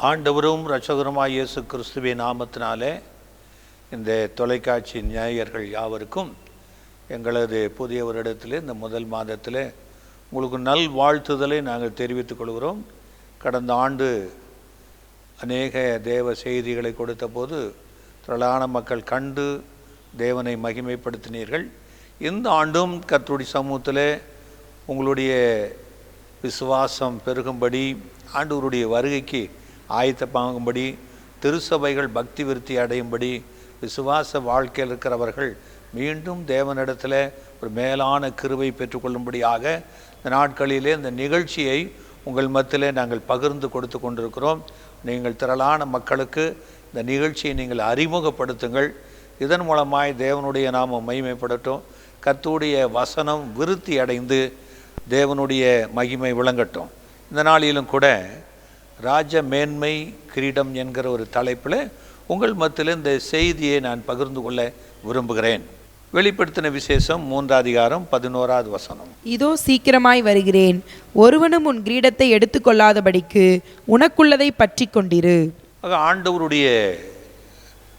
ஆண்டவரும் இரட்சகருமாய் இயேசு கிறிஸ்துவின் நாமத்தினாலே இந்த தொலைக்காட்சி நேயர்கள் யாவருக்கும் எங்களது புதிய வருடத்தில் இந்த முதல் மாதத்தில் உங்களுக்கு நல் வாழ்த்துதலை நாங்கள் தெரிவித்துக் கொள்கிறோம். கடந்த ஆண்டு அநேக தேவ செய்திகளை கொடுத்த போது திரளான மக்கள் கண்டு தேவனை மகிமைப்படுத்தினீர்கள். இந்த ஆண்டும் கர்த்தருடைய சமூகத்தில் உங்களுடைய விசுவாசம் பெருகும்படி, ஆண்டவருடைய வருகைக்கு ஆயத்தமாகும்படி, திருச்சபைகள் பக்தி விருத்தி அடையும்படி, விசுவாச வாழ்க்கையில் இருக்கிறவர்கள் மீண்டும் தேவனிடத்தில் ஒரு மேலான கிருபை பெற்றுக்கொள்ளும்படியாக இந்த நாட்களிலே இந்த நிகழ்ச்சியை உங்கள் மத்தியிலே நாங்கள் பகிர்ந்து கொடுத்து கொண்டிருக்கிறோம். நீங்கள் திரளான மக்களுக்கு இந்த நிகழ்ச்சியை நீங்கள் அறிமுகப்படுத்துங்கள். இதன் மூலமாய் தேவனுடைய நாமம் மகிமைப்படட்டும். கர்த்தருடைய வசனம் விருத்தி அடைந்து தேவனுடைய மகிமை விளங்கட்டும். இந்த நாளிலும் கூட ராஜ மேன்மை கிரீடம் என்கிற ஒரு தலைப்பில் உங்கள் மத்தியில் இந்த செய்தியை நான் பகிர்ந்து கொள்ள விரும்புகிறேன். வெளிப்படுத்தின விசேஷம் 3 வசனம். இதோ சீக்கிரமாய் வருகிறேன், ஒருவனும் உன் கிரீடத்தை எடுத்துக்கொள்ளாதபடிக்கு உனக்குள்ளதை பற்றி கொண்டிரு. ஆண்டவருடைய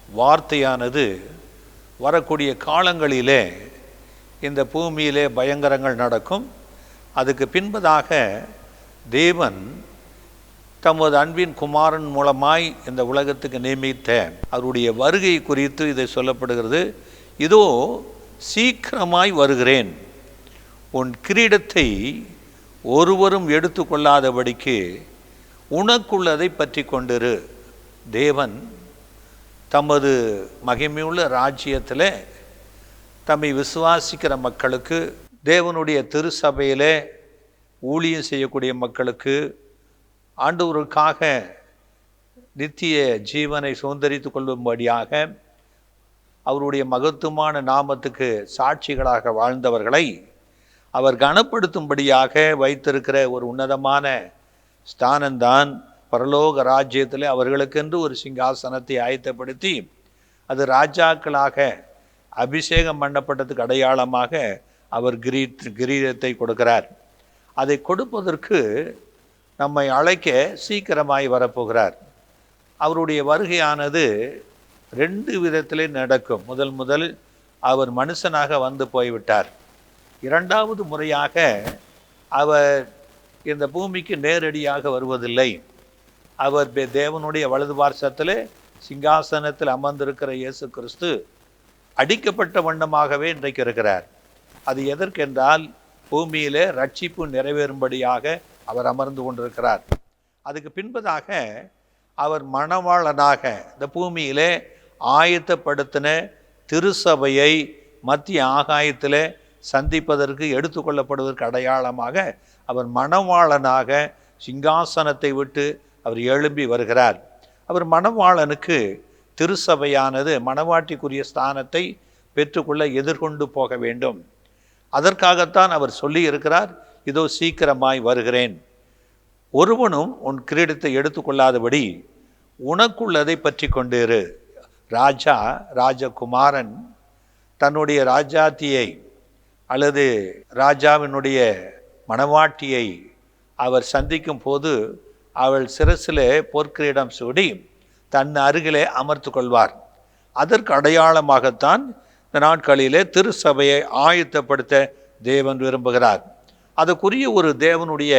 வார்த்தையானது வரக்கூடிய காலங்களிலே இந்த பூமியிலே பயங்கரங்கள் நடக்கும். அதுக்கு பின்பதாக தேவன் தமது அன்பின் குமாரன் மூலமாய் இந்த உலகத்துக்கு நியமித்த அவருடைய வருகை குறித்து இதை சொல்லப்படுகிறது. இதோ சீக்கிரமாய் வருகிறேன், உன் கிரீடத்தை ஒருவரும் எடுத்துக்கொள்ளாதபடிக்கு உனக்குள்ளதை பற்றி கொண்டிரு. தேவன் தமது மகிமையுள்ள ராஜ்யத்தில் தம்மை விசுவாசிக்கிற மக்களுக்கு, தேவனுடைய திருச்சபையிலே ஊழியம் செய்யக்கூடிய மக்களுக்கு, ஆண்டவருக்காக நித்திய ஜீவனை சுதந்தரித்து கொள்ளும்படியாக அவருடைய மகத்துவமான நாமத்துக்கு சாட்சிகளாக வாழ்ந்தவர்களை அவர் கனப்படுத்தும்படியாக வைத்திருக்கிற ஒரு உன்னதமான ஸ்தானம்தான் பரலோக ராஜ்யத்தில் அவர்களுக்கென்று ஒரு சிங்காசனத்தை ஆயத்தப்படுத்தி அது ராஜாக்களாக அபிஷேகம் பண்ணப்பட்டதுக்கு அடையாளமாக அவர் கிரீடத்தை கொடுக்கிறார். அதை கொடுப்பதற்கு நம்மை அழைக்க சீக்கிரமாய் வரப்போகிறார். அவருடைய வருகையானது 2 விதத்திலே நடக்கும். முதல் அவர் மனுஷனாக வந்து போய்விட்டார். 2வது முறையாக அவர் இந்த பூமிக்கு நேரடியாக வருவதில்லை. அவர் தேவனுடைய வலது பார்சத்திலே சிங்காசனத்தில் அமர்ந்திருக்கிற இயேசு கிறிஸ்து அடிக்கப்பட்ட வண்ணமாகவே இன்றைக்கு இருக்கிறார். அது எதற்கென்றால் பூமியிலே ரட்சிப்பு நிறைவேறும்படியாக அவர் அமர்ந்து கொண்டிருக்கிறார். அதுக்கு பின்பதாக அவர் மணவாளனாக இந்த பூமியிலே ஆயத்தப்படுத்தின திருச்சபையை மத்திய ஆகாயத்தில் சந்திப்பதற்கு எடுத்துக்கொள்ளப்படுவதற்கு அடையாளமாக அவர் மணவாளனாக சிங்காசனத்தை விட்டு அவர் எழும்பி வருகிறார். அவர் மணவாளனுக்கு திருச்சபையானது மணவாட்டிக்குரிய ஸ்தானத்தை பெற்றுக்கொள்ள எதிர்கொண்டு போக வேண்டும். அதற்காகத்தான் அவர் சொல்லி இருக்கிறார், இதோ சீக்கிரமாய் வருகிறேன், ஒருவனும் உன் கிரீடத்தை எடுத்துக்கொள்ளாதபடி உனக்குள்ளதை பற்றி கொண்டிரு. ராஜகுமாரன் தன்னுடைய ராஜாத்தியை அல்லது ராஜாவினுடைய மணவாட்டியை அவர் சந்திக்கும் போது அவள் சிரசிலே பொற்கிரீடம் சூடி தன் அருகிலே அமர்த்து கொள்வார். அதற்கு அடையாளமாகத்தான் இந்த நாட்களிலே திருச்சபையை ஆயத்தப்படுத்த தேவன் விரும்புகிறார். அதுக்குரிய ஒரு தேவனுடைய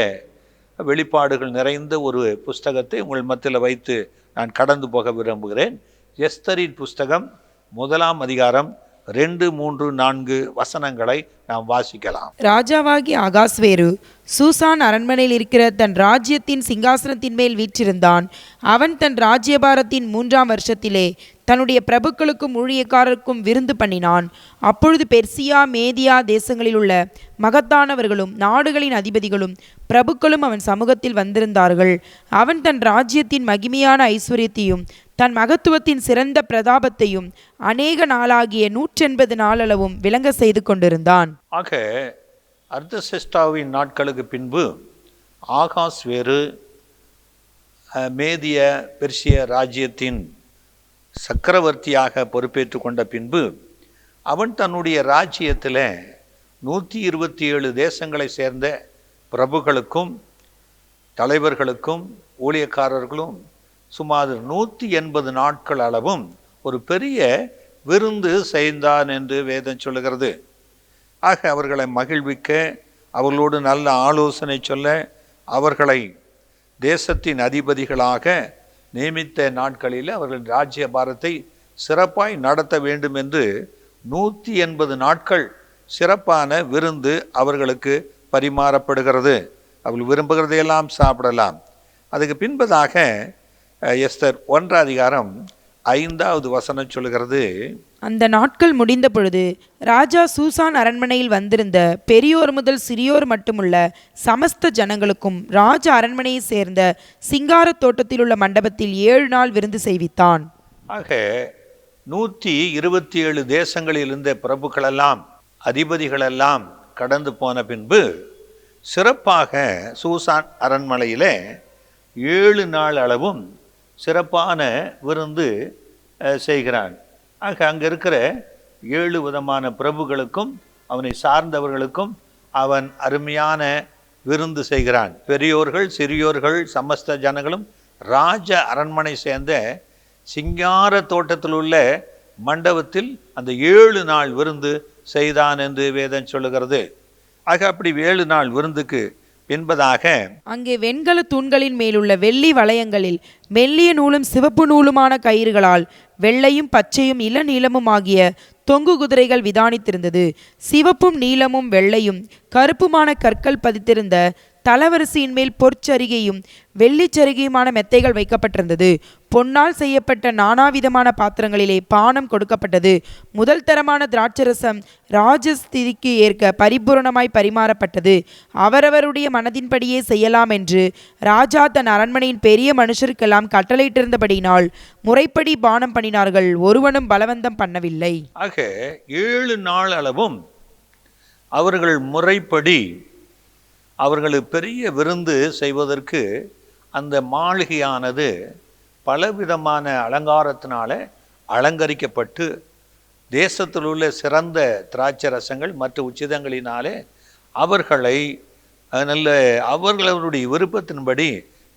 வெளிப்பாடுகள் நிறைந்த ஒரு புஸ்தகத்தை உங்கள் மத்தியில் வைத்து நான் கடந்து போக விரும்புகிறேன். எஸ்தரின் புஸ்தகம் 1 2, 3, 4 வசனங்களை நாம் வாசிக்கலாம். ராஜாவாகி அகாஸ்வேரு சூசான் அரண்மனையில் இருக்கிற தன் ராஜ்யத்தின் சிங்காசனத்தின் மேல் வீற்றிருந்தான். அவன் தன் ராஜ்யபாரத்தின் 3ஆம் வருஷத்திலே தன்னுடைய பிரபுக்களுக்கும் ஊழியக்காரருக்கும் விருந்து பண்ணினான். அப்பொழுது பெர்சியா மேதியா தேசங்களில் உள்ள மகத்தானவர்களும் நாடுகளின் அதிபதிகளும் பிரபுக்களும் அவன் சமூகத்தில் வந்திருந்தார்கள். அவன் தன் ராஜ்யத்தின் மகிமையான ஐஸ்வர்யத்தையும் தன் மகத்துவத்தின் சிறந்த பிரதாபத்தையும் அநேக நாளாகிய 180 நாளளவும் விளங்க செய்து கொண்டிருந்தான். ஆக அர்தசெஸ்டாவின் நாட்களுக்கு பின்பு ஆகாஸ்வேரு மேதிய பெர்சிய ராஜ்யத்தின் சக்கரவர்த்தியாக பொறுப்பேற்று கொண்ட பின்பு அவன் தன்னுடைய ராஜ்யத்தில் 127 தேசங்களை சேர்ந்த பிரபுக்களுக்கும் தலைவர்களுக்கும் ஊழியக்காரர்களும் சுமார் 180 நாட்கள் அளவும் ஒரு பெரிய விருந்து செய்தான் என்று வேதம் சொல்லுகிறது. ஆக அவர்களை மகிழ்விக்க, அவர்களோடு நல்ல ஆலோசனை சொல்ல, அவர்களை தேசத்தின் அதிபதிகளாக நியமித்த நாட்களில் அவர்கள் ராஜ்ய பாரத்தை சிறப்பாய் நடத்த வேண்டும் என்று 180 நாட்கள் சிறப்பான விருந்து அவர்களுக்கு பரிமாறப்படுகிறது. அவர்கள் விரும்புகிறதையெல்லாம் சாப்பிடலாம். அதுக்கு பின்பதாக எஸ்தர் 1:5 சொல்லுகிறது, அந்த நாட்கள் முடிந்த பொழுது ராஜா சூசான் அரண்மனையில் வந்திருந்த பெரியோர் முதல் சிறியோர் மட்டுமுள்ள சமஸ்த ஜனங்களுக்கும் ராஜ அரண்மனையை சேர்ந்த சிங்கார தோட்டத்தில் உள்ள மண்டபத்தில் 7 நாள் விருந்து செய்வித்தான். ஆக 127 தேசங்களில் இருந்த பிரபுக்களெல்லாம் அதிபதிகளெல்லாம் கடந்து போன பின்பு சிறப்பாக சூசான் அரண்மனையிலே 7 நாள் அளவும் சிறப்பான விருந்து செய்கிறான். ஆக அங்கே இருக்கிற 7 விதமான பிரபுக்களுக்கும் அவனை சார்ந்தவர்களுக்கும் அவன் அருமையான விருந்து செய்கிறான். பெரியோர்கள் சிறியோர்கள் சமஸ்த ஜனங்களும் ராஜ அரண்மனை சேர்ந்த சிங்கார தோட்டத்தில் உள்ள மண்டபத்தில் அந்த 7 நாள் விருந்து செய்தான் என்று வேதம் சொல்லுகிறது. ஆக அப்படி 7 நாள் விருந்துக்கு என்பதாக அங்கே வெண்கல தூண்களின் மேலுள்ள வெள்ளி வளையங்களில் மெல்லிய நூலும் சிவப்பு நூலுமான கயிறுகளால் வெள்ளையும் பச்சையும் இளநீலமும் ஆகிய தொங்கு குதிரைகள் விதானித்திருந்தது. சிவப்பும் நீலமும் வெள்ளையும் கருப்புமான கற்கள் பதித்திருந்த தலவரிசையின் மேல் பொற்சரிகையும் வெள்ளிச்சரிகையுமான மெத்தைகள் வைக்கப்பட்டிருந்தது. பொன்னால் செய்யப்பட்ட நானாவிதமான பாத்திரங்களிலே பானம் கொடுக்கப்பட்டது. முதல் தரமான திராட்சரசம் ராஜஸ்திதிக்கு ஏற்க பரிபூரணமாய் பரிமாறப்பட்டது. அவரவருடைய மனதின்படியே செய்யலாம் என்று ராஜா தன் அரண்மனையின் பெரிய மனுஷருக்கெல்லாம் கட்டளையிட்டிருந்தபடியினால் முறைப்படி பானம் பண்ணினார்கள். ஒருவனும் பலவந்தம் பண்ணவில்லை. ஆக 7 நாள் அளவும் அவர்கள் முறைப்படி அவர்களுக்கு பெரிய விருந்து செய்வதற்கு அந்த மாளிகையானது பலவிதமான அலங்காரத்தினால அலங்கரிக்கப்பட்டு தேசத்தில் உள்ள சிறந்த திராட்சை ரசங்கள் மற்ற உச்சிதங்களினாலே அவர்களை அவர்களுடைய விருப்பத்தின்படி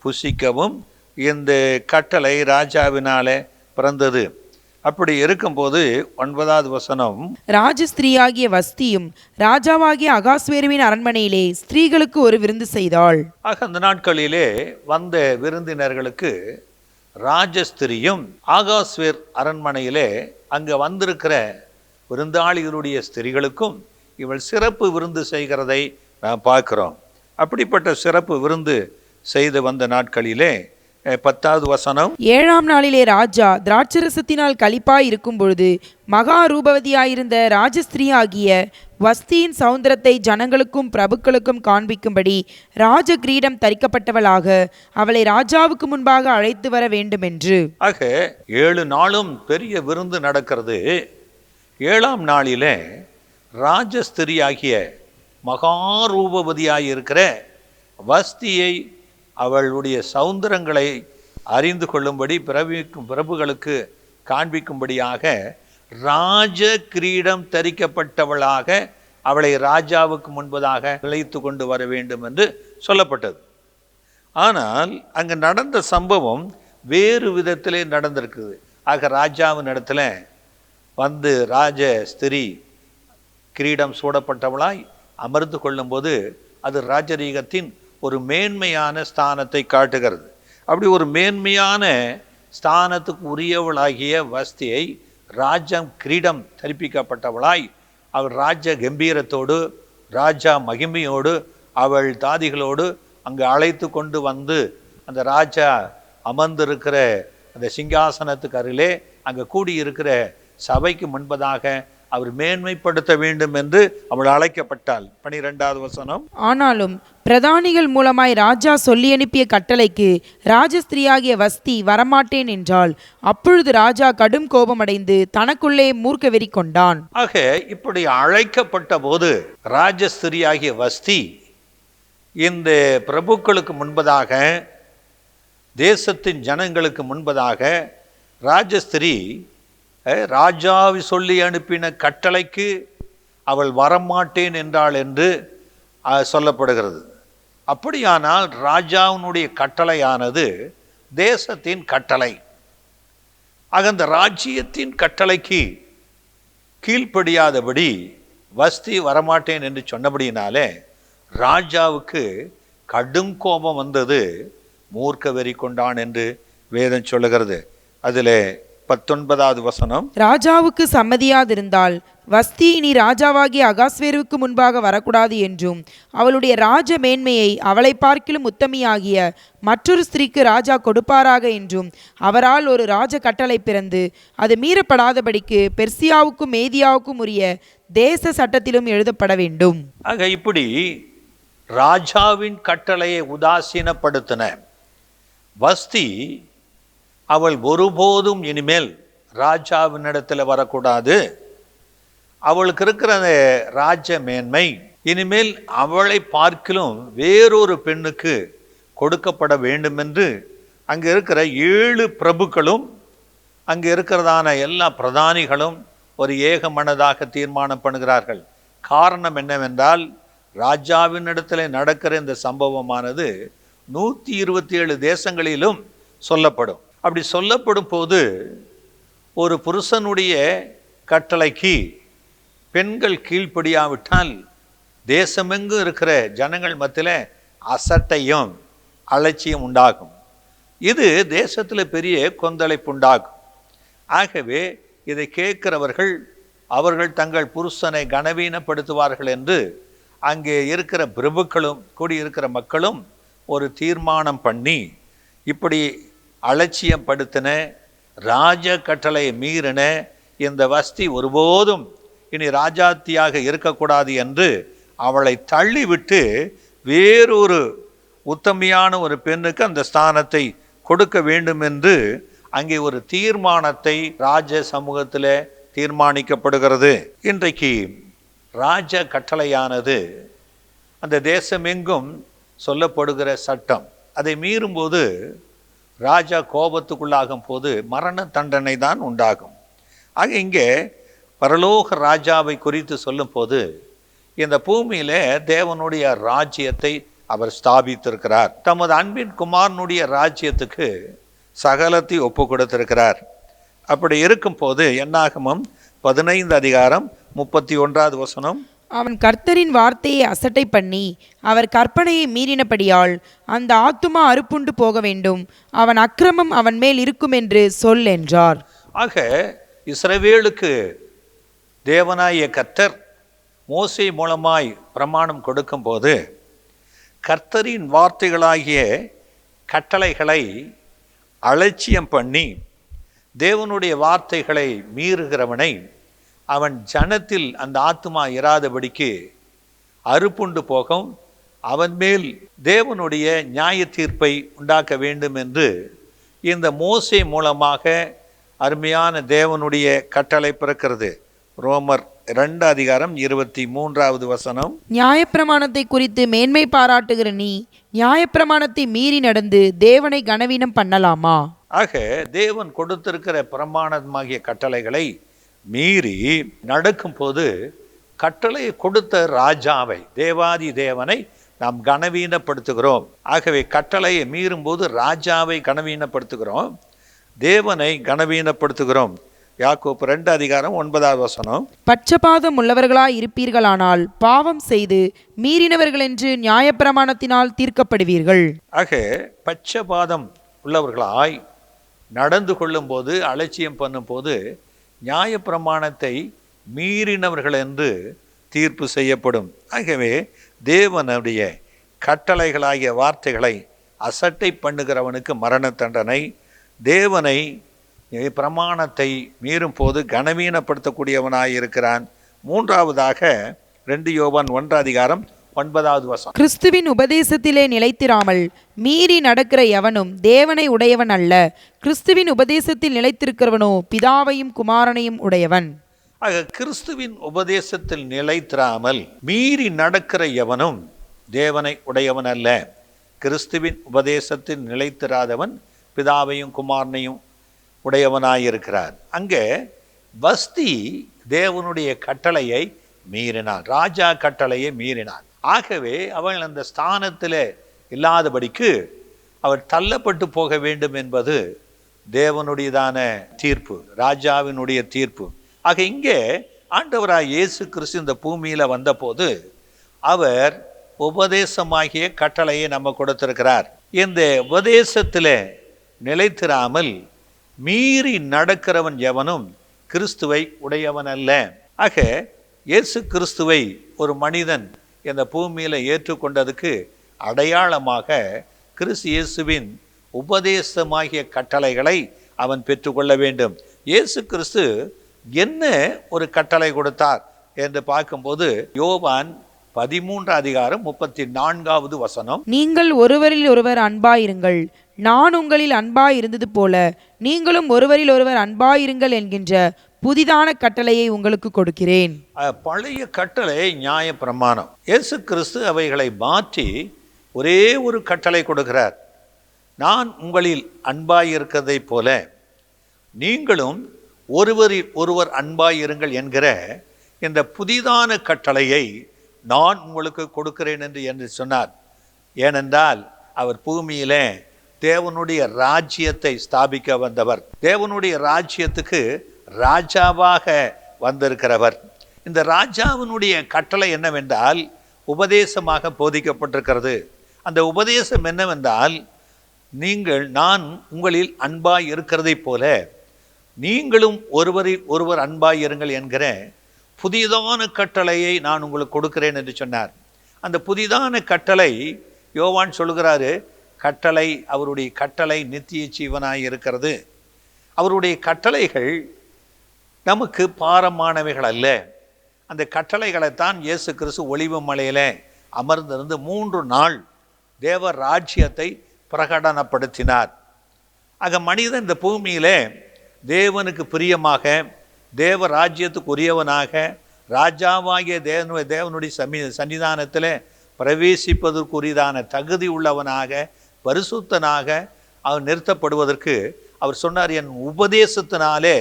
புசிக்கவும் இந்த கட்டளை ராஜாவினாலே பிறந்தது. அப்படி இருக்கும்போது 9 ராஜஸ்திரீயாகிய வஸ்தியும் ராஜாவாகிய அகாஸ்வேருவின் அரண்மனையிலே ஸ்திரீகளுக்கு ஒரு விருந்து செய்தாள். ஆக அந்த நாட்களிலே வந்த விருந்தினர்களுக்கு ராஜஸ்திரியும் ஆகாஸ்வேர் அரண்மனையிலே அங்கே வந்திருக்கிற விருந்தாளிகளுடைய ஸ்திரீகளுக்கும் இவள் சிறப்பு விருந்து செய்கிறதை நாம் பார்க்கிறோம். அப்படிப்பட்ட சிறப்பு விருந்து செய்து வந்த நாட்களிலே 10 7ஆம் நாளிலே ராஜா திராட்சரசத்தினால் களிப்பாய் இருக்கும் பொழுது மகா ரூபவதியாயிருந்த ராஜஸ்திரீயாகிய வஸ்தியின் சௌந்தரத்தை ஜனங்களுக்கும் பிரபுக்களுக்கும் காண்பிக்கும்படி ராஜ கிரீடம் தரிக்கப்பட்டவளாக அவளை ராஜாவுக்கு முன்பாக அழைத்து வர வேண்டும் என்று. ஆக 7 நாளும் பெரிய விருந்து நடக்கிறது. 7ஆம் நாளிலே ராஜஸ்திரியாகிய மகா ரூபவதியாயிருக்கிற வஸ்தியை அவளுடைய சௌந்தரங்களை அறிந்து கொள்ளும்படி பிரபுகளுக்கு காண்பிக்கும்படியாக ராஜ கிரீடம் தரிக்கப்பட்டவளாக அவளை ராஜாவுக்கு முன்பதாக அழைத்து கொண்டு வர வேண்டும் என்று சொல்லப்பட்டது. ஆனால் அங்கு நடந்த சம்பவம் வேறு விதத்திலே நடந்திருக்குது. ஆக ராஜாவின் இடத்துல வந்து ராஜ ஸ்திரீ கிரீடம் சூடப்பட்டவளாய் அமர்ந்து கொள்ளும்போது அது ராஜரீகத்தின் ஒரு மேன்மையான ஸ்தானத்தை காட்டுகிறது. அப்படி ஒரு மேன்மையான ஸ்தானத்துக்கு உரியவளாகிய வஸ்தியை ராஜ கிரீடம் தரிப்பிக்கப்பட்டவளாய் அவள் ராஜ கம்பீரத்தோடு ராஜா மகிமையோடு அவள் தாதிகளோடு அங்கு அழைத்து கொண்டு வந்து அந்த ராஜா அமர்ந்திருக்கிற அந்த சிங்காசனத்துக்கு அருகிலே அங்கே கூடியிருக்கிற சபைக்கு முன்பதாக அவர் மேன்மைப்படுத்த வேண்டும் என்று அவள் அழைக்கப்பட்டாள். 12 ஆனாலும் பிரதானிகள் மூலமாய் ராஜா சொல்லி அனுப்பிய கட்டளைக்கு ராஜஸ்திரியாகிய வஸ்தி வரமாட்டேன் என்றால் அப்பொழுது ராஜா கடும் கோபமடைந்து தனக்குள்ளே மூர்க்க வெறி கொண்டான். ஆக இப்படி அழைக்கப்பட்ட போது ராஜஸ்திரியாகிய வஸ்தி இந்த பிரபுக்களுக்கு முன்பதாக தேசத்தின் ஜனங்களுக்கு முன்பதாக ராஜஸ்திரி ராஜாவை சொல்லி அனுப்பின கட்டளைக்கு அவள் வரமாட்டேன் என்றாள் என்று சொல்லப்படுகிறது. அப்படியானால் ராஜாவினுடைய கட்டளையானது தேசத்தின் கட்டளை. ஆக அந்த ராஜ்யத்தின் கட்டளைக்கு கீழ்ப்படியாதபடி வஸ்தி வரமாட்டேன் என்று சொன்னபடினாலே ராஜாவுக்கு கடும் கோபம் வந்தது, மூர்க்க வெறி கொண்டான் என்று வேதம் சொல்லுகிறது. அதிலே 19வது வசனம், ராஜாவுக்கு சம்மதியாதிருந்தால் வஸ்தி இனி ராஜாவாகிய அகாஸ்வேருவுக்கு முன்பாக வரக்கூடாது என்றும், அவளுடைய ராஜ மேன்மையை அவளை பார்க்கிலும் உத்தமியாகிய மற்றொரு ஸ்திரீக்கு ராஜா கொடுப்பாராக என்றும் அவரால் ஒரு ராஜ கட்டளை பிறந்து அது மீறப்படாதபடிக்கு பெர்சியாவுக்கும் மேதியாவுக்கும் உரிய தேச சட்டத்திலும் எழுதப்பட வேண்டும். ஆக இப்படி ராஜாவின் கட்டளையை உதாசீனப்படுத்தின வஸ்தி அவள் ஒருபோதும் இனிமேல் ராஜாவினிடத்தில் வரக்கூடாது, அவளுக்கு இருக்கிற ராஜ மேன்மை இனிமேல் அவளை பார்க்கிலும் வேறொரு பெண்ணுக்கு கொடுக்கப்பட வேண்டும் என்று அங்கே இருக்கிற 7 பிரபுக்களும் அங்கே இருக்கிறதான எல்லா பிரதானிகளும் ஒரு ஏக மனதாக தீர்மானம் பண்ணுகிறார்கள். காரணம் என்னவென்றால், ராஜாவினிடத்தில் நடக்கிற இந்த சம்பவமானது 127 தேசங்களிலும் சொல்லப்படும். அப்படி சொல்லப்படும் போது ஒரு புருஷனுடைய கட்டளைக்கு பெண்கள் கீழ்ப்படியாவிட்டால் தேசமெங்கும் இருக்கிற ஜனங்கள் மத்தியில் அசட்டையும் அலட்சியம் உண்டாகும். இது தேசத்தில் பெரிய கொந்தளிப்பு உண்டாகும். ஆகவே இதை கேட்கிறவர்கள் அவர்கள் தங்கள் புருஷனை கனவீனப்படுத்துவார்கள் என்று அங்கே இருக்கிற பிரபுக்களும் கூடியிருக்கிற மக்களும் ஒரு தீர்மானம் பண்ணி இப்படி அலட்சியப்படுத்தின ராஜ கட்டளையை மீறின இந்த வஸ்தி ஒருபோதும் இனி ராஜாத்தியாக இருக்கக்கூடாது என்று அவளை தள்ளிவிட்டு வேறொரு உத்தமையான ஒரு பெண்ணுக்கு அந்த ஸ்தானத்தை கொடுக்க வேண்டும் என்று அங்கே ஒரு தீர்மானத்தை ராஜ சமூகத்தில் தீர்மானிக்கப்படுகிறது. இன்றைக்கு ராஜ கட்டளையானது அந்த தேசமெங்கும் சொல்லப்படுகிற சட்டம். அதை மீறும்போது ராஜா கோபத்துக்குள்ளாகும் போது மரண தண்டனை தான் உண்டாகும். ஆக இங்கே பரலோக ராஜாவை குறித்து சொல்லும் போது இந்த பூமியில தேவனுடைய ராஜ்யத்தை அவர் ஸ்தாபித்திருக்கிறார். தமது அன்பின் குமாரனுடைய ராஜ்யத்துக்கு சகலத்தை ஒப்பு கொடுத்திருக்கிறார். அப்படி இருக்கும் போது என்னாகமம் 15 அதிகாரம் 31வது வசனம், அவன் கர்த்தரின் வார்த்தையை அசட்டை பண்ணி அவர் கற்பனையை மீறினபடியால் அந்த ஆத்துமா அறுப்புண்டு போக வேண்டும், அவன் அக்கிரமம் அவன் மேல் இருக்கும் என்று சொல் என்றார். ஆக இஸ்ரவேலுக்கு தேவனாய கர்த்தர் மோசே மூலமாய் பிரமாணம் கொடுக்கும் போது கர்த்தரின் வார்த்தைகளாகிய கட்டளைகளை அலட்சியம் பண்ணி தேவனுடைய வார்த்தைகளை மீறுகிறவனை அவன் ஜனத்தில் அந்த ஆத்துமா இராதபடிக்கு அறுப்புண்டு போகும், அவன் மேல் தேவனுடைய நியாய தீர்ப்பை உண்டாக்க வேண்டும் என்று இந்த மோசே மூலமாக அருமையான தேவனுடைய கட்டளை பிறக்கிறது. ரோமர் 2 அதிகாரம் 23வது வசனம், நியாயப்பிரமாணத்தை குறித்து மேன்மை பாராட்டுகிற நீ நியாயப்பிரமாணத்தை மீறி நடந்து தேவனை கனவீனம் பண்ணலாமா? ஆக தேவன் கொடுத்திருக்கிற பிரமாணமாகிய கட்டளைகளை மீறி நடக்கும் போது கட்டளையை கொடுத்த ராஜாவை தேவாதி தேவனை நாம் கனவீனப்படுத்துகிறோம். ஆகவே கட்டளையை மீறும் போது ராஜாவை கனவீனப்படுத்துகிறோம், தேவனை கனவீனப்படுத்துகிறோம். யாக்கோப்பு 2 அதிகாரம் 9வது வசனம், பட்சபாதம் உள்ளவர்களாய் இருப்பீர்களானால் பாவம் செய்து மீறினவர்கள் என்று நியாயப்பிரமாணத்தினால் தீர்க்கப்படுவீர்கள். ஆக பட்சபாதம் உள்ளவர்களாய் நடந்து கொள்ளும் போது அலட்சியம் பண்ணும் போது நியாயப்பிரமாணத்தை மீறினவர்கள் என்று தீர்ப்பு செய்யப்படும். ஆகவே தேவனுடைய கட்டளைகளாகிய வார்த்தைகளை அசட்டை பண்ணுகிறவனுக்கு மரண தண்டனை, தேவனை பிரமாணத்தை மீறும் போது கனவீனப்படுத்தக்கூடியவனாயிருக்கிறான். 3வதாக 2 யோவான் 1 அதிகாரம் 9வது வசனம், கிறிஸ்துவின் உபதேசத்திலே நிலைத்திராமல் மீறி நடக்கிற எவனும் தேவனை உடையவன் அல்ல, கிறிஸ்துவின் உபதேசத்தில் நிலைத்திருக்கிறவனோ பிதாவையும் குமாரனையும் உடையவன். ஆக கிறிஸ்துவின் உபதேசத்தில் நிலைத்திராமல் மீறி நடக்கிற எவனும் தேவனை உடையவன் அல்ல, கிறிஸ்துவின் உபதேசத்தில் நிலைத்திராதவன் பிதாவையும் குமாரனையும் உடையவனாயிருக்கிறார். அங்கே வஸ்தி தேவனுடைய கட்டளையை மீறினான், ராஜா கட்டளையை மீறினான். ஆகவே அவள் அந்த ஸ்தானத்தில் இல்லாதபடிக்கு அவர் தள்ளப்பட்டு போக வேண்டும் என்பது தேவனுடையதான தீர்ப்பு, ராஜாவினுடைய தீர்ப்பு. ஆக இங்கே ஆண்டவராய் இயேசு கிறிஸ்து இந்த பூமியில வந்தபோது அவர் உபதேசமாகிய கட்டளையை நம்ம கொடுத்திருக்கிறார். இந்த உபதேசத்தில் நிலைத்திராமல் மீறி நடக்கிறவன் எவனும் கிறிஸ்துவை உடையவன் அல்ல. ஆக இயேசு கிறிஸ்துவை ஒரு மனிதன் இந்த பூமியில ஏற்றுக்கொண்டதுக்கு அடையாளமாக கிறிஸ்து இயேசுவின் உபதேசமாகிய கட்டளைகளை அவன் பெற்றுக்கொள்ள வேண்டும். இயேசு கிறிஸ்து என்ன ஒரு கட்டளை கொடுத்தார் என்று பார்க்கும்போது யோவான் 13:34 நீங்கள் ஒருவரில் ஒருவர் அன்பாயிருங்கள், நான் உங்களில் அன்பாயிருந்தது போல நீங்களும் ஒருவரில் ஒருவர் அன்பாயிருங்கள் என்கின்ற புதிதான கட்டளையை உங்களுக்கு கொடுக்கிறேன். பழைய கட்டளை நியாய பிரமாணம். இயேசு கிறிஸ்து அவைகளை மாற்றி ஒரே ஒரு கட்டளை கொடுக்கிறார். நான் உங்களில் அன்பாயிருக்கிறதை போல நீங்களும் ஒருவரில் ஒருவர் அன்பாயிருங்கள் என்கிற இந்த புதிதான கட்டளையை நான் உங்களுக்கு கொடுக்கிறேன் என்று சொன்னார். ஏனென்றால் அவர் பூமியிலே தேவனுடைய ராஜ்யத்தை ஸ்தாபிக்க வந்தவர், தேவனுடைய ராஜ்யத்துக்கு ராஜாவாக வந்திருக்கிறவர். இந்த ராஜாவினுடைய கட்டளை என்னவென்றால் உபதேசமாக போதிக்கப்பட்டிருக்கிறது. அந்த உபதேசம் என்னவென்றால் நான் உங்களில் அன்பாய் இருக்கிறதை போல நீங்களும் ஒருவரில் ஒருவர் அன்பாய் இருங்கள் என்கிற புதிதான கட்டளையை நான் உங்களுக்கு கொடுக்கிறேன் என்று சொன்னார். அந்த புதிதான கட்டளை யோவான் சொல்கிறாரு, கட்டளை அவருடைய கட்டளை நித்திய ஜீவனாய் இருக்கிறது. அவருடைய கட்டளைகள் நமக்கு பாரமானவைகள் அல்ல. அந்த கட்டளைகளைத்தான் இயேசு கிறிஸ்து ஒலிவ மலையில அமர்ந்திருந்து 3 நாள் தேவ ராஜ்யத்தை பிரகடனப்படுத்தினார். ஆக மனிதன் இந்த பூமியிலே தேவனுக்கு பிரியமாக தேவ ராஜ்யத்துக்கு உரியவனாக ராஜாவாகிய தேவனுடைய சன்னிதானத்தில் பிரவேசிப்பதற்குரியதான தகுதி உள்ளவனாக பரிசுத்தனாக அவர் நிறுத்தப்படுவதற்கு அவர் சொன்னார், என் உபதேசத்தினாலே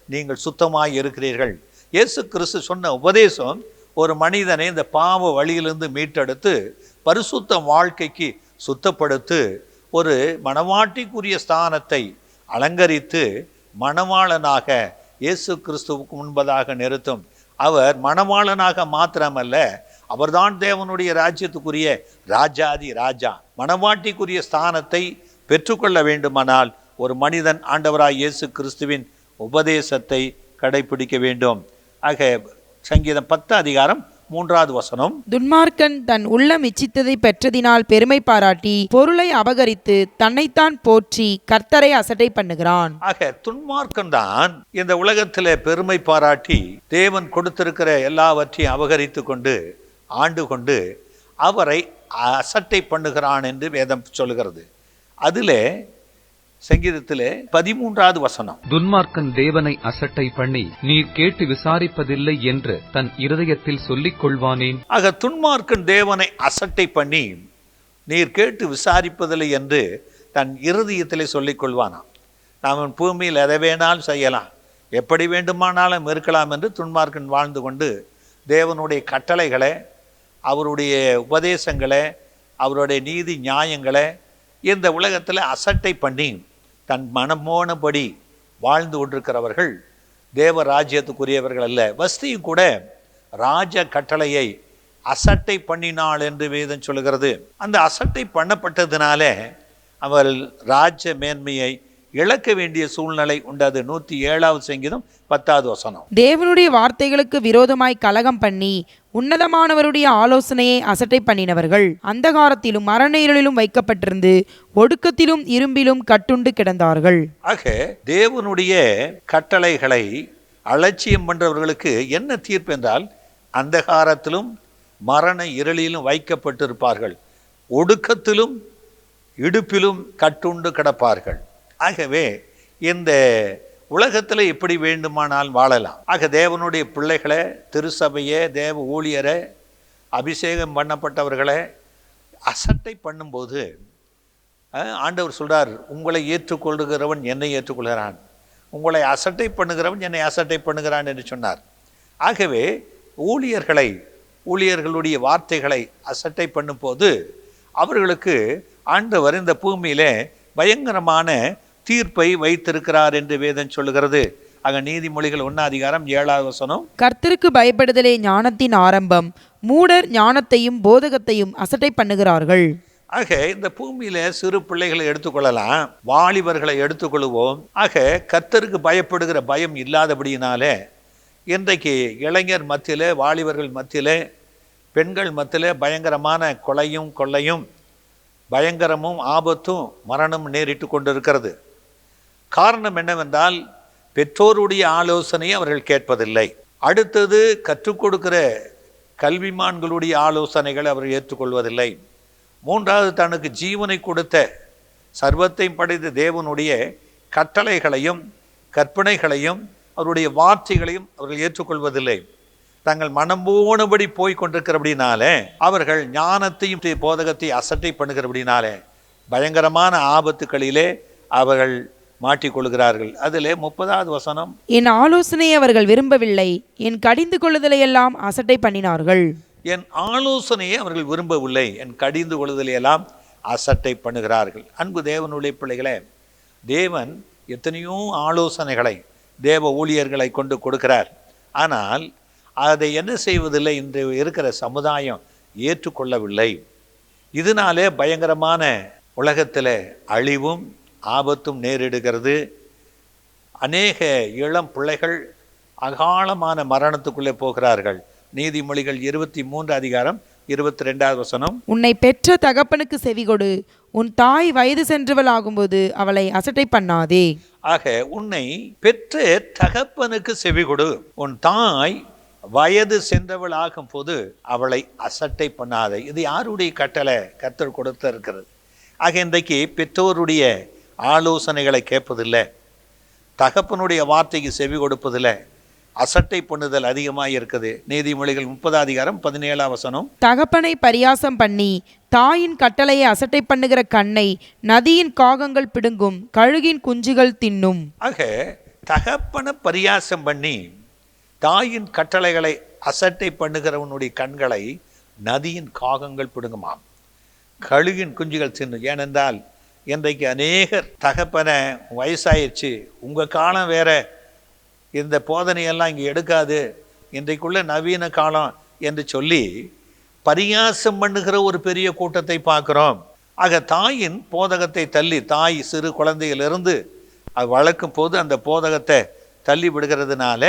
நீங்கள் சுத்தமாய் இருக்கிறீர்கள். இயேசு கிறிஸ்து சொன்ன உபதேசம் ஒரு மனிதனை இந்த பாவ வழியிலிருந்து மீட்டெடுத்து பரிசுத்த வாழ்க்கைக்கு சுத்தப்படுத்து ஒரு மணவாட்டிக்குரிய ஸ்தானத்தை அலங்கரித்து மணவாளனாக இயேசு கிறிஸ்துவுக்கு முன்பதாக நிறுத்தும். அவர் மணவாளனாக மாத்திரமல்ல, அவர்தான் தேவனுடைய ராஜ்யத்துக்குரிய ராஜாதி ராஜா. மணவாட்டிக்குரிய ஸ்தானத்தை பெற்றுக்கொள்ள வேண்டுமானால் ஒரு மனிதன் ஆண்டவராய் இயேசு கிறிஸ்துவின் உபதேசத்தை கடைபிடிக்க வேண்டும். ஆக சங்கீதம் 10:3 துன்மார்க்கன் தன் உள்ளம் இச்சித்ததை பெற்றதினால் பெருமை பாராட்டி பொருளை அபகரித்து தன்னைத்தான் போற்றி கர்த்தரை அசட்டை பண்ணுகிறான். ஆக துன்மார்க்கன் தான் இந்த உலகத்திலே பெருமை பாராட்டி தேவன் கொடுத்திருக்கிற எல்லாவற்றையும் அபகரித்து கொண்டு ஆண்டு கொண்டு அவரை அசட்டை பண்ணுகிறான் என்று வேதம் சொல்லுகிறது. அதிலே சங்கீதத்திலே 13 துன்மார்க்கன் தேவனை அசட்டை பண்ணி நீர் கேட்டு விசாரிப்பதில்லை என்று தன் இருதயத்தில் சொல்லிக் கொள்வானேன். ஆக துன்மார்க்கன் தேவனை அசட்டை பண்ணி நீர் கேட்டு விசாரிப்பதில்லை என்று தன் இருதயத்திலே சொல்லிக் கொள்வானாம். நாம் பூமியில் எதை வேணாலும் செய்யலாம், எப்படி வேண்டுமானாலும் இருக்கலாம் என்று துன்மார்க்கன் வாழ்ந்து கொண்டு தேவனுடைய கட்டளைகளை, அவருடைய உபதேசங்களை, அவருடைய நீதி நியாயங்களை இந்த உலகத்தில் அசட்டை பண்ணி தன் மனமோனபடி வாழ்ந்து கொண்டிருக்கிறவர்கள் தேவ ராஜ்யத்துக்குரியவர்கள் அல்ல. வஸ்தியும் கூட ராஜ கட்டளையை அசட்டை பண்ணினாள் என்று வேதம் சொல்லுகிறது. அந்த அசட்டை பண்ணப்பட்டதுனால அவர் ராஜ மேன்மையை இழக்க வேண்டிய சூழ்நிலை உண்டது. 107 சங்கீதம் 10 தேவனுடைய வார்த்தைகளுக்கு விரோதமாய் கலகம் பண்ணி உன்னதமானவருடைய ஆலோசனையை அசட்டை பண்ணினவர்கள் அந்தகாரத்திலும் மரண இருளிலும் வைக்கப்பட்டிருந்து ஒடுக்கத்திலும் இரும்பிலும் கட்டுண்டு கிடந்தார்கள். ஆக தேவனுடைய கட்டளைகளை அலட்சியம் பண்றவர்களுக்கு என்ன தீர்ப்பு என்றால் அந்தகாரத்திலும் மரண இருளிலும் வைக்கப்பட்டிருப்பார்கள், ஒடுக்கத்திலும் இடுப்பிலும் கட்டுண்டு கிடப்பார்கள். ஆகவே இந்த உலகத்தில் எப்படி வேண்டுமானால் வாழலாம். ஆக தேவனுடைய பிள்ளைகளை, திருச்சபையை, தேவ ஊழியரை, அபிஷேகம் பண்ணப்பட்டவர்களை அசட்டை பண்ணும்போது ஆண்டவர் சொல்றார், உங்களை ஏற்றுக்கொள்கிறவன் என்னை ஏற்றுக்கொள்கிறான், உங்களை அசட்டை பண்ணுகிறவன் என்னை அசட்டை பண்ணுகிறான் என்று சொன்னார். ஆகவே ஊழியர்களுடைய வார்த்தைகளை அசட்டை பண்ணும்போது அவர்களுக்கு ஆண்டவர் இந்த பூமியிலே பயங்கரமான தீர்ப்பை வைத்திருக்கிறார் என்று வேதம் சொல்லுகிறது. ஆக நீதிமொழிகள் 1:7 கர்த்தருக்கு பயப்படுதலே ஞானத்தின் ஆரம்பம், மூடர் ஞானத்தையும் போதகத்தையும் அசட்டை பண்ணுகிறார்கள். ஆக இந்த பூமியில சிறு பிள்ளைகளை எடுத்துக்கொள்ளலாம், வாலிபர்களை எடுத்துக்கொள்வோம். ஆக கர்த்தருக்கு பயப்படுகிற பயம் இல்லாதபடியினாலே இன்றைக்கு இளைஞர் மத்தியிலே, வாலிபர்கள் மத்தியிலே, பெண்கள் மத்தியிலே பயங்கரமான கொலையும் கொள்ளையும் பயங்கரமும் ஆபத்தும் மரணமும் நேரிட்டு கொண்டிருக்கிறது. காரணம் என்னவென்றால் பெற்றோருடைய ஆலோசனையை அவர்கள் கேட்பதில்லை. அடுத்தது கற்றுக் கொடுக்கிற கல்விமான்களுடைய ஆலோசனைகளை அவர்கள் ஏற்றுக்கொள்வதில்லை. மூன்றாவது தனக்கு ஜீவனை கொடுத்த சர்வத்தையும் படைத்த தேவனுடைய கட்டளைகளையும் கற்பனைகளையும் அவருடைய வார்த்தைகளையும் அவர்கள் ஏற்றுக்கொள்வதில்லை. தங்கள் மனம் போனபடி போய் கொண்டிருக்கிறபடினாலே அவர்கள் ஞானத்தையும் போதகத்தை அசட்டை பண்ணுகிறபடினாலே பயங்கரமான ஆபத்துக்களிலே அவர்கள் மாட்டிக்கொள்கிறார்கள். அதிலே 30 என் ஆலோசனையை அவர்கள் விரும்பவில்லை, என் கடிந்து கொள்ளுதலை எல்லாம் அசட்டை பண்ணினார்கள். என் ஆலோசனையை அவர்கள் விரும்பவில்லை, என் கடிந்து கொள்ளுதலை எல்லாம் அசட்டை பண்ணுகிறார்கள். அன்பு தேவனுடைய பிள்ளைகளே, தேவன் எத்தனையோ ஆலோசனைகளை தேவ ஊழியர்களை கொண்டு கொடுக்கிறார். ஆனால் அதை என்ன செய்வதில்லை, இன்று இருக்கிற சமுதாயம் ஏற்றுக்கொள்ளவில்லை. இதனாலே பயங்கரமான உலகத்தில் அழிவும் ஆபத்தும் நேரிடுகிறது. அநேக இளம் பிள்ளைகள் அகாலமான மரணத்துக்குள்ளே போகிறார்கள். நீதிமொழிகள் 23:22 உன்னை பெற்ற தகப்பனுக்கு செவிகொடு, உன் தாய் வயது சென்றவள் ஆகும்போது அவளை அசட்டை பண்ணாதே. ஆக உன்னை பெற்ற தகப்பனுக்கு செவிகொடு, உன் தாய் வயது சென்றவள் ஆகும் போது அவளை அசட்டை பண்ணாதே. இது யாருடைய கட்டளை? கர்த்தர் கொடுத்து இருக்கிறது. ஆக இன்றைக்கு பெற்றோருடைய ஆலோசனைகளை கேட்பதில்லை, தகப்பனுடைய வார்த்தைக்கு செவி கொடுப்பதில்லை, அசட்டை பண்ணுதல் அதிகமாக இருக்குது. நீதிமொழிகள் 30:17 தகப்பனை பரியாசம் பண்ணி தாயின் கட்டளையை அசட்டை பண்ணுகிற கண்ணை நதியின் காகங்கள் பிடுங்கும், கழுகின் குஞ்சுகள் தின்னும். ஆக தகப்பனை பரியாசம் பண்ணி தாயின் கட்டளைகளை அசட்டை பண்ணுகிறவனுடைய கண்களை நதியின் காகங்கள் பிடுங்குமாம், கழுகின் குஞ்சுகள் தின்னும். ஏனென்றால் இன்றைக்கு அநேகர் தகப்பனை வயசாயிடுச்சு, உங்கள் காலம் வேற, இந்த போதனையெல்லாம் இங்கே எடுக்காது, இன்றைக்குள்ள நவீன காலம் என்று சொல்லி பரியாசம் பண்ணுகிற ஒரு பெரிய கூட்டத்தை பார்க்குறோம். ஆக தாயின் போதகத்தை தள்ளி, தாய் சிறு குழந்தையிலிருந்து அது வளர்க்கும் போது அந்த போதகத்தை தள்ளி விடுகிறதுனால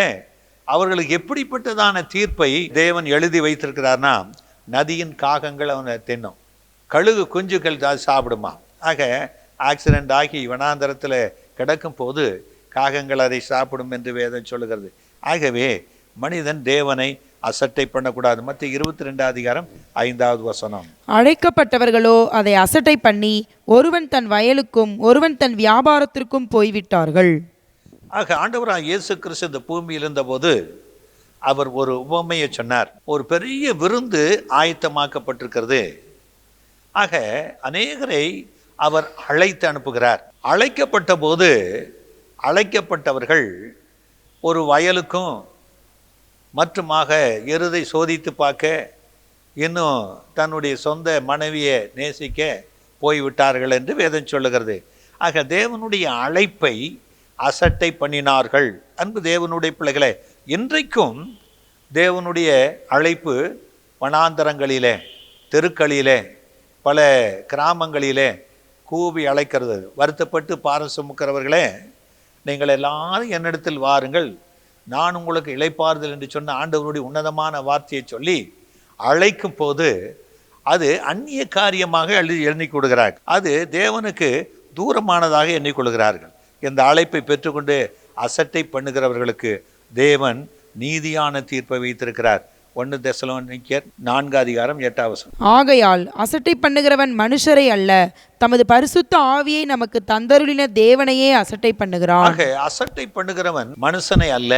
அவர்களுக்கு எப்படிப்பட்டதான தீர்ப்பை தேவன் எழுதி வைத்திருக்கிறார்னா, நதியின் காகங்கள் அவனை தின்னும், கழுகு குஞ்சுகள் சாப்பிடுமா. ஆக ஆக்சிடெண்ட் ஆகி வனாந்தரத்தில் கிடக்கும் போது காகங்கள் அதை சாப்பிடும் என்று வேதம் சொல்லுகிறது. ஆகவே மனிதன் தேவனை அசட்டை பண்ணக்கூடாது. மத்திய 22:5 அழைக்கப்பட்டவர்களோ அதை அசட்டை பண்ணி ஒருவன் தன் வயலுக்கும் ஒருவன் தன் வியாபாரத்திற்கும் போய்விட்டார்கள். ஆக ஆண்டவராக இயேசு கிறிஸ்து இந்த பூமியில் இருந்தபோது அவர் ஒரு உவமையை சொன்னார். ஒரு பெரிய விருந்து ஆயத்தமாக்கப்பட்டிருக்கிறது. ஆக அநேகரை அவர் அழைத்து அனுப்புகிறார். அழைக்கப்பட்ட போது அழைக்கப்பட்டவர்கள் ஒரு வயலுக்கும் மற்றுமாக எருதை சோதித்து பார்க்க, இன்னும் தன்னுடைய சொந்த மனைவியை நேசிக்க போய்விட்டார்கள் என்று வேதம் சொல்லுகிறது. ஆக தேவனுடைய அழைப்பை அசட்டை பண்ணினார்கள். அன்பு தேவனுடைய பிள்ளைகளே, இன்றைக்கும் தேவனுடைய அழைப்பு வனாந்தரங்களிலே, தெருக்களிலே, பல கிராமங்களிலே கூவி அழைக்கிறது. வருத்தப்பட்டு பாரம் சுமக்கிறவர்களே, நீங்கள் எல்லாரும் என்னிடத்தில் வாருங்கள், நான் உங்களுக்கு இளைப்பாறுதல் என்று சொன்ன ஆண்டவருடைய உன்னதமான வார்த்தையை சொல்லி அழைக்கும் போது அது அந்நிய காரியமாக எண்ணிக் கொடுக்கிறார்கள். அது தேவனுக்கு தூரமானதாக எண்ணிக்கொள்கிறார்கள். இந்த அழைப்பை பெற்றுக்கொண்டு அசட்டை பண்ணுகிறவர்களுக்கு தேவன் நீதியான தீர்ப்பை வைத்திருக்கிறார். 1 தெசலோனிக்கேயர் 4:8. ஆகையால் அசட்டை பண்ணுகிறவன் மனுஷரை அல்ல, தமது பரிசுத்த ஆவியை நமக்கு தந்தருளின தேவனையே அசட்டை பண்ணுகிறான். ஆக அசட்டை பண்ணுகிறவன் மனுஷனை அல்ல,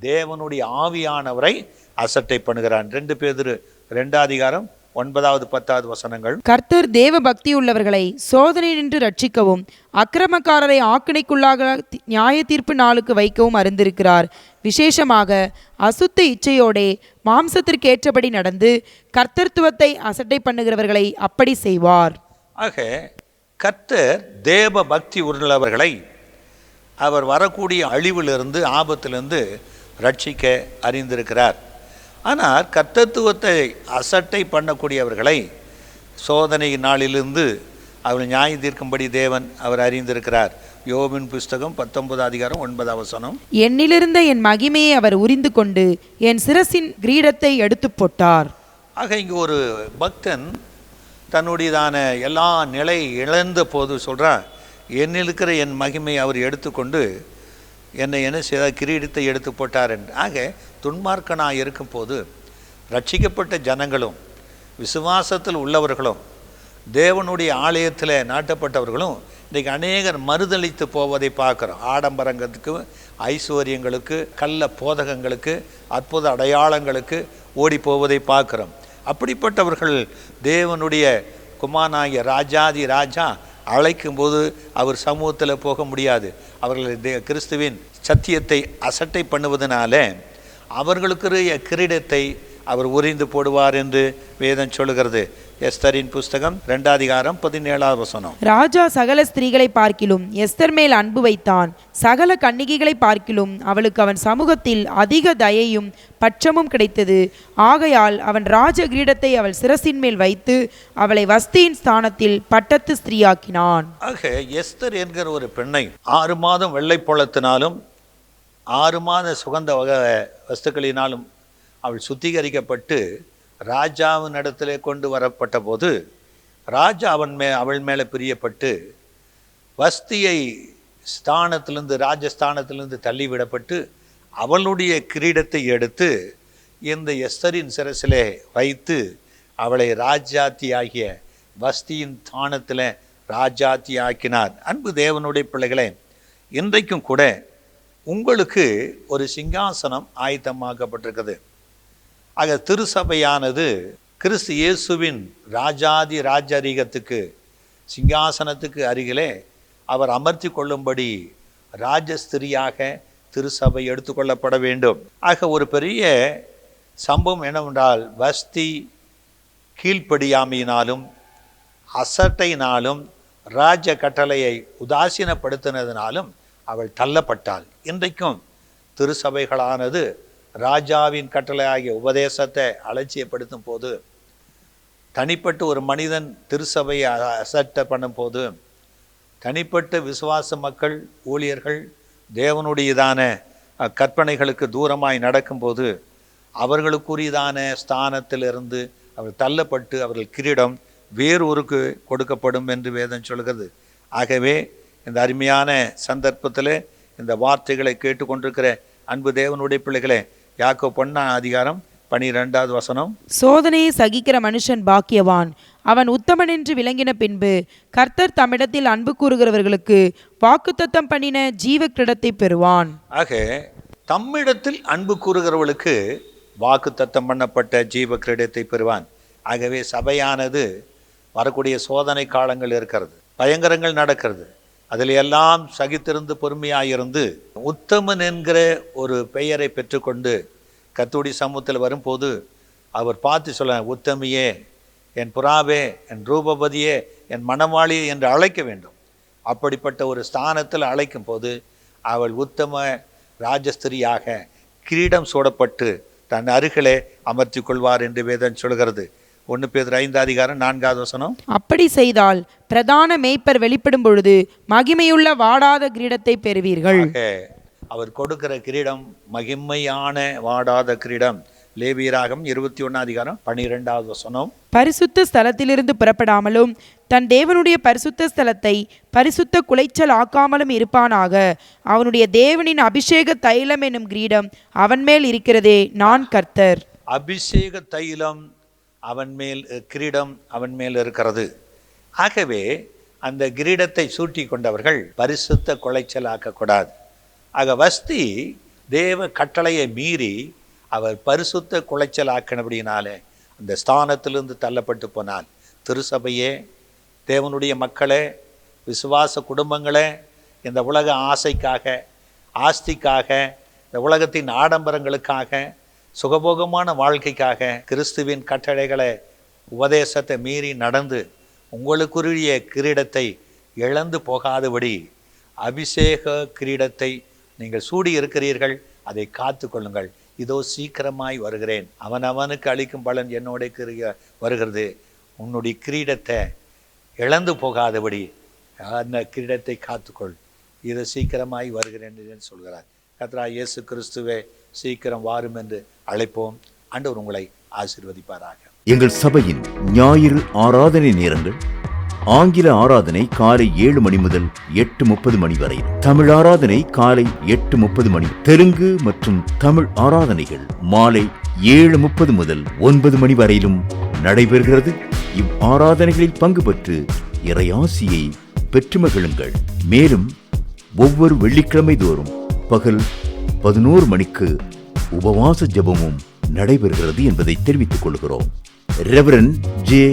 தேவனுடைய ஆவியானவரை அசட்டை பண்ணுகிறான். 2 பேதுரு 2:9, 10. கர்த்தர் தேவ பக்தி உள்ளவர்களை சோதனை நின்று ரட்சிக்கவும் அக்கிரமக்காரரை ஆக்கினைக்குள்ளாக நியாய தீர்ப்பு நாளுக்கு வைக்கவும் அறிந்திருக்கிறார். விசேஷமாக அசுத்த இச்சையோடே மாம்சத்திற்கேற்றபடி நடந்து கர்த்தர்த்துவத்தை அசட்டை பண்ணுகிறவர்களை அப்படி செய்வார். ஆக கர்த்தர் தேவ பக்தி உள்ளவர்களை அவர் வரக்கூடிய அழிவிலிருந்து, ஆபத்திலிருந்து ரட்சிக்க அறிந்திருக்கிறார். ஆனால் கர்த்தத்துவத்தை அசட்டை பண்ணக்கூடியவர்களை சோதனை நாளிலிருந்து அவர் நியாயம் தீர்க்கும்படி தேவன் அவர் அறிந்திருக்கிறார். யோபின் புஸ்தகம் 19:9. என்னிலிருந்த என் மகிமையை அவர் உரிந்து கொண்டு என் சிரசின் கிரீடத்தை எடுத்து போட்டார். ஆக இங்கு ஒரு பக்தன் தன்னுடையதான எல்லா நிலை இழந்த போது சொல்கிறான், என்னில் இருக்கிற என் மகிமை அவர் எடுத்துக்கொண்டு என்னை என்ன செய்த கிரீடத்தை எடுத்து போட்டார் என்று. ஆக துன்மார்க்கனாக இருக்கும் போது ரட்சிக்கப்பட்ட ஜனங்களும் விசுவாசத்தில் உள்ளவர்களும் தேவனுடைய ஆலயத்தில் நாட்டப்பட்டவர்களும் இன்றைக்கு அநேகர் மறுதளித்து போவதை பார்க்குறோம். ஆடம்பரங்களுக்கு, ஐஸ்வர்யங்களுக்கு, கள்ள போதகங்களுக்கு, அற்புத அடையாளங்களுக்கு ஓடி போவதை பார்க்குறோம். அப்படிப்பட்டவர்கள் தேவனுடைய குமாரனாகிய ராஜாதி ராஜா அழைக்கும்போது அவர் சமூகத்தில் போக முடியாது. அவர்கள் கிறிஸ்துவின் சத்தியத்தை அசட்டை பண்ணுவதனால அவர்களுக்குரிய கிரீடத்தை அவர் உரிந்து போடுவார் என்று வேதம் சொல்லுகிறது. எஸ்தரின் புஸ்தகம் 2:17. ராஜா சகல ஸ்திரீகளை பார்க்கிலும் எஸ்தர் மேல் அன்பு வைத்தான். சகல கன்னிகைகளை பார்க்கிலும் அவளுக்கு அவன் சமூகத்தில் அதிக தயையும் பட்சமும் கிடைத்தது. ஆகையால் அவன் ராஜ கிரீடத்தை அவள் சிரசின் மேல் வைத்து அவளை வஸ்தியின் ஸ்தானத்தில் பட்டத்து ஸ்திரீயாக்கினான். ஆக எஸ்தர் என்கிற ஒரு பெண்ணை 6 மாதம் வெள்ளை பொலத்தினாலும் 6 மாத சுகந்த வஸ்துக்களினாலும் அவள் சுத்திகரிக்கப்பட்டு ராஜாவின் இடத்திலே கொண்டு வரப்பட்ட போது ராஜா அவள் மேலே பிரியப்பட்டு வஸ்தியை ஸ்தானத்திலிருந்து, ராஜஸ்தானத்திலிருந்து தள்ளிவிடப்பட்டு அவளுடைய கிரீடத்தை எடுத்து இந்த எஸ்தரின் சிரசிலே வைத்து அவளை ராஜாத்தி ஆகிய வஸ்தியின் ஸ்தானத்தில் ராஜாத்தி ஆக்கினார். அன்பு தேவனுடைய பிள்ளைகளே, இன்றைக்கும் கூட உங்களுக்கு ஒரு சிங்காசனம் ஆயத்தமாக்கப்பட்டிருக்கிறது. ஆக திருசபையானது கிறிஸ்து இயேசுவின் ராஜாதி ராஜரீகத்துக்கு, சிங்காசனத்துக்கு அருகிலே அவர் அமர்த்தி கொள்ளும்படி ராஜஸ்திரியாக திருசபை எடுத்துக்கொள்ளப்பட வேண்டும். ஆக ஒரு பெரிய சம்பவம் என்னவென்றால், வஸ்தி கீழ்ப்படியாமையினாலும் அசட்டையினாலும் ராஜ கட்டளையை உதாசீனப்படுத்தினதினாலும் அவள் தள்ளப்பட்டாள். இன்றைக்கும் திருசபைகளானது ராஜாவின் கட்டளை ஆகிய உபதேசத்தை அலட்சியப்படுத்தும் போது, தனிப்பட்ட ஒரு மனிதன் திருசபையை அசட்டை பண்ணும் போது, தனிப்பட்ட விசுவாச மக்கள், ஊழியர்கள் தேவனுடையதான கற்பனைகளுக்கு தூரமாய் நடக்கும்போது அவர்களுக்குரியதான ஸ்தானத்திலிருந்து அவர் தள்ளப்பட்டு அவர்கள் கிரீடம் வேறொருக்கு கொடுக்கப்படும் என்று வேதம் சொல்கிறது. ஆகவே இந்த அருமையான சந்தர்ப்பத்தில் இந்த வார்த்தைகளை கேட்டுக்கொண்டிருக்கிற அன்பு தேவனுடைய பிள்ளைகளே, யாக்கோபு 1:12. சோதனையை சகிக்கிற மனுஷன் பாக்கியவான், அவன் உத்தமன் என்று விளங்கின பின்பு கர்த்தர் தம்மிடத்தில் அன்பு கூறுகிறவர்களுக்கு வாக்குத்தத்தம் பண்ணின ஜீவ கிரீடத்தை பெறுவான். ஆக தம்மிடத்தில் அன்பு கூறுகிறவர்களுக்கு வாக்குத்தத்தம் பண்ணப்பட்ட ஜீவ கிரீடத்தை பெறுவான். ஆகவே சபையானது வரக்கூடிய சோதனை காலங்கள் இருக்கிறது, பயங்கரங்கள் நடக்கிறது. அதில் எல்லாம் சகித்திருந்து பொறுமையாயிருந்து உத்தமன் என்கிற ஒரு பெயரை பெற்றுக்கொண்டு கர்த்தருடைய சமூகத்தில் வரும்போது அவர் பார்த்து சொல்ல, உத்தமியே, என் புறாவே, என் ரூபபதியே, என் மணவாளியே என்று அழைக்க வேண்டும். அப்படிப்பட்ட ஒரு ஸ்தானத்தில் அழைக்கும் போது அவள் உத்தம ராஜஸ்திரியாக கிரீடம் சூடப்பட்டு தன் அருகிலே அமர்த்தி கொள்வார் என்று வேதம் சொல்கிறது. 1 பேதுரு 5:4. அப்படி செய்தால் பிரதான மேய்ப்பர் வெளிப்படும் பொழுது மகிமையுள்ள வாடாத கிரீடத்தை பெறுவீர்கள். அவர் கொடுக்கிற கிரீடம் மகிமையான வாடாத கிரீடம். லேவியராகம் 21:12. பரிசுத்த ஸ்தலத்திலிருந்து புறப்படாமலும் தன் தேவனுடைய பரிசுத்த ஸ்தலத்தை பரிசுத்த குலைச்சல் ஆக்காமலும் இருப்பானாக. அவனுடைய தேவனின் அபிஷேக தைலம் என்னும் கிரீடம் அவன் மேல் இருக்கிறதே, நான் கர்த்தர். அபிஷேக தைலம் அவன் மேல், கிரீடம் அவன் மேல் இருக்கிறது. ஆகவே அந்த கிரீடத்தை சூட்டி கொண்டவர்கள் பரிசுத்த குலைச்சல் ஆக்கக்கூடாது. ஆக வஸ்தி தேவ கட்டளையை மீறி அவர் பரிசுத்த குலைச்சல் ஆக்கினபடினாலே அந்த ஸ்தானத்திலிருந்து தள்ளப்பட்டு போனால், திருசபையே, தேவனுடைய மக்களே, விசுவாச குடும்பங்களே, இந்த உலக ஆசைக்காக, ஆஸ்திக்காக, இந்த உலகத்தின் ஆடம்பரங்களுக்காக, சுகபோகமான வாழ்க்கைக்காக கிறிஸ்துவின் கட்டளைகளை உபதேசத்தை மீறி நடந்து உங்களுக்குரிய கிரீடத்தை இழந்து போகாதபடி அபிஷேக கிரீடத்தை நீங்கள் சூடி இருக்கிறீர்கள், அதை காத்து கொள்ளுங்கள். இதோ சீக்கிரமாய் வருகிறேன், அவனுக்கு அளிக்கும் பலன் என்னோட வருகிறது. உன்னுடைய கிரீடத்தை இழந்து போகாதபடி அந்த கிரீடத்தை காத்துக்கொள், இது சீக்கிரமாய் வருகிறேன் என்று சொல்கிறார். கர்த்தராகிய இயேசு கிறிஸ்துவே சீக்கிரம் வாரும் என்று அழைப்போம். ஆண்டவர் உங்களை ஆசீர்வதிப்பாராக. எங்கள் சபையின் ஞாயிறு ஆராதனை நேரங்கள்: ஆங்கில ஆராதனை காலை 7 மணி முதல் 8:30 மணி வரை, தமிழ் ஆராதனை காலை 8:30 மணி, தெலுங்கு மற்றும் தமிழ் ஆராதனைகள் மாலை 7:30 முதல் 9 மணி வரையிலும் நடைபெறுகிறது. இவ் ஆராதனைகளில் பங்கு பெற்று இறையாசியை பெற்று மகிழுங்கள். மேலும் ஒவ்வொரு வெள்ளிக்கிழமை தோறும் பகல் 11 மணிக்கு உபவாச ஜெபமும் நடைபெறுகிறது என்பதை தெரிவித்துக் கொள்கிறோம். Reverend J.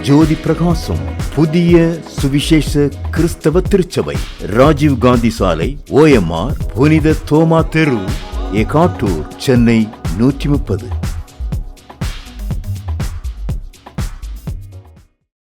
ஜோதி பிரகாசம், புதிய சுவிசேஷ கிறிஸ்தவ திருச்சபை, ராஜீவ் காந்தி சாலை, OMR, புனித தோமா தெரு, எகாட்டூர், சென்னை 130.